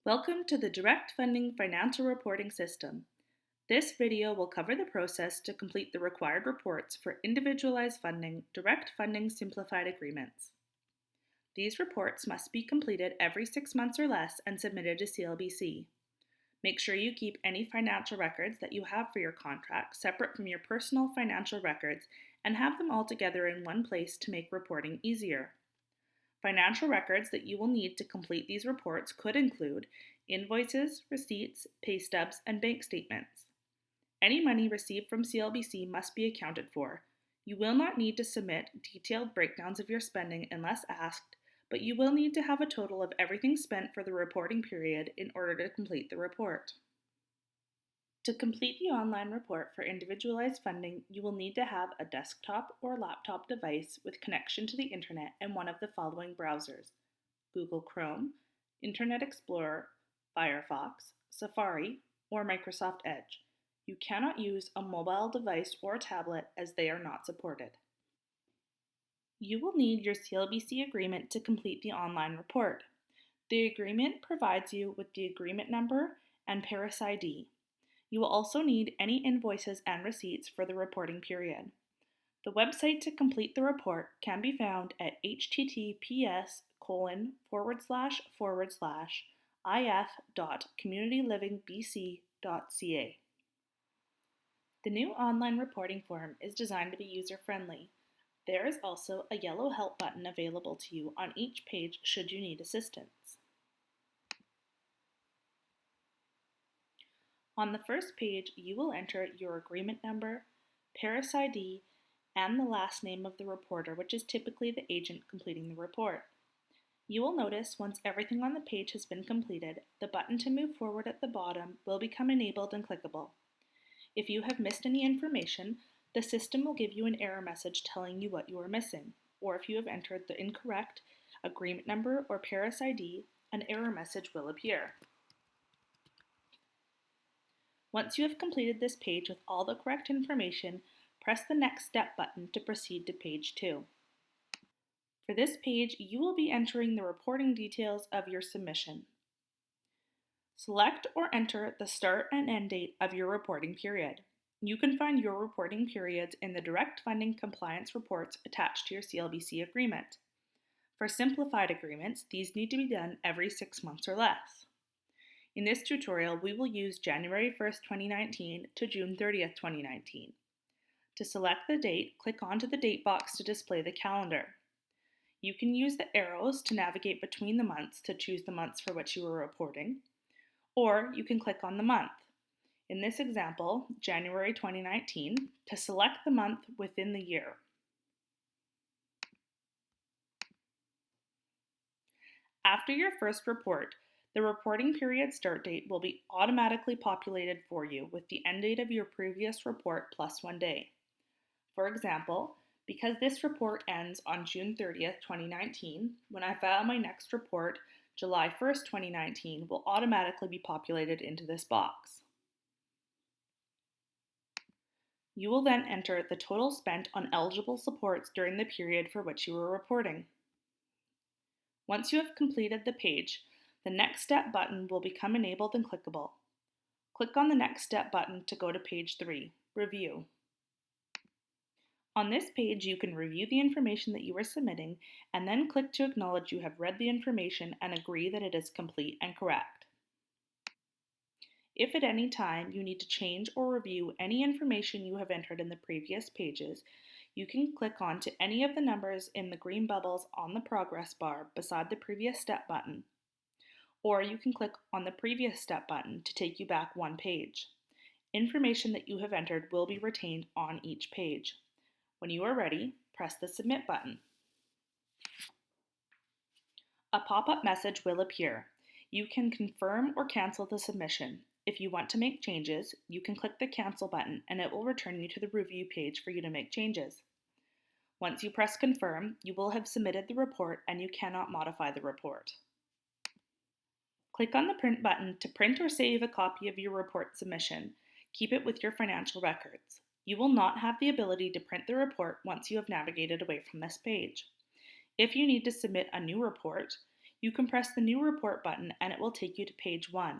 Welcome to the Direct Funding Financial Reporting System. This video will cover the process to complete the required reports for Individualized Funding, Direct Funding Simplified agreements. These reports must be completed every 6 months or less and submitted to CLBC. Make sure you keep any financial records that you have for your contract separate from your personal financial records and have them all together in one place to make reporting easier. Financial records that you will need to complete these reports could include invoices, receipts, pay stubs, and bank statements. Any money received from CLBC must be accounted for. You will not need to submit detailed breakdowns of your spending unless asked, but you will need to have a total of everything spent for the reporting period in order to complete the report. To complete the online report for Individualized Funding, you will need to have a desktop or laptop device with connection to the internet and one of the following browsers: Google Chrome, Internet Explorer, Firefox, Safari, or Microsoft Edge. You cannot use a mobile device or tablet as they are not supported. You will need your CLBC agreement to complete the online report. The agreement provides you with the agreement number and Paris ID. You will also need any invoices and receipts for the reporting period. The website to complete the report can be found at https://if.communitylivingbc.ca. The new online reporting form is designed to be user-friendly. There is also a yellow help button available to you on each page should you need assistance. On the first page, you will enter your agreement number, Paris ID, and the last name of the reporter, which is typically the agent completing the report. You will notice once everything on the page has been completed, the button to move forward at the bottom will become enabled and clickable. If you have missed any information, the system will give you an error message telling you what you are missing, or if you have entered the incorrect agreement number or Paris ID, an error message will appear. Once you have completed this page with all the correct information, press the Next Step button to proceed to page 2. For this page, you will be entering the reporting details of your submission. Select or enter the start and end date of your reporting period. You can find your reporting periods in the Direct Funding Compliance reports attached to your CLBC agreement. For simplified agreements, these need to be done every 6 months or less. In this tutorial, we will use January 1st, 2019 to June 30th, 2019. To select the date, click onto the date box to display the calendar. You can use the arrows to navigate between the months to choose the months for which you are reporting, or you can click on the month. In this example, January 2019, to select the month within the year. After your first report, the reporting period start date will be automatically populated for you with the end date of your previous report plus 1 day. For example, because this report ends on June 30th, 2019, when I file my next report, July 1st, 2019 will automatically be populated into this box. You will then enter the total spent on eligible supports during the period for which you are reporting. Once you have completed the page, the Next Step button will become enabled and clickable. Click on the Next Step button to go to page 3, Review. On this page, you can review the information that you are submitting and then click to acknowledge you have read the information and agree that it is complete and correct. If at any time you need to change or review any information you have entered in the previous pages, you can click on to any of the numbers in the green bubbles on the progress bar beside the previous step button. Or you can click on the previous step button to take you back 1 page. Information that you have entered will be retained on each page. When you are ready, press the Submit button. A pop-up message will appear. You can confirm or cancel the submission. If you want to make changes, you can click the Cancel button and it will return you to the review page for you to make changes. Once you press Confirm, you will have submitted the report and you cannot modify the report. Click on the Print button to print or save a copy of your report submission. Keep it with your financial records. You will not have the ability to print the report once you have navigated away from this page. If you need to submit a new report, You can press the New Report button and it will take you to page 1.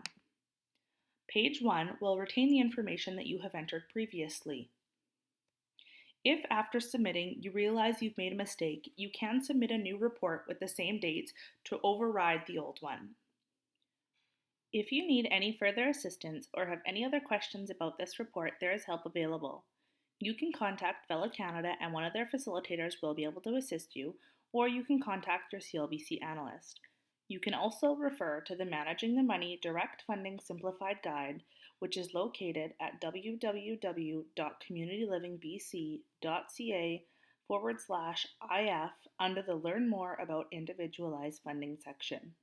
Page 1 will retain the information that you have entered previously. If after submitting you realize you've made a mistake, you can submit a new report with the same dates to override the old one. If you need any further assistance or have any other questions about this report, there is help available. You can contact Fellow Canada and one of their facilitators will be able to assist you, or you can contact your CLBC analyst. You can also refer to the Managing the Money Direct Funding Simplified Guide, which is located at www.communitylivingbc.ca/IF under the Learn More About Individualized Funding section.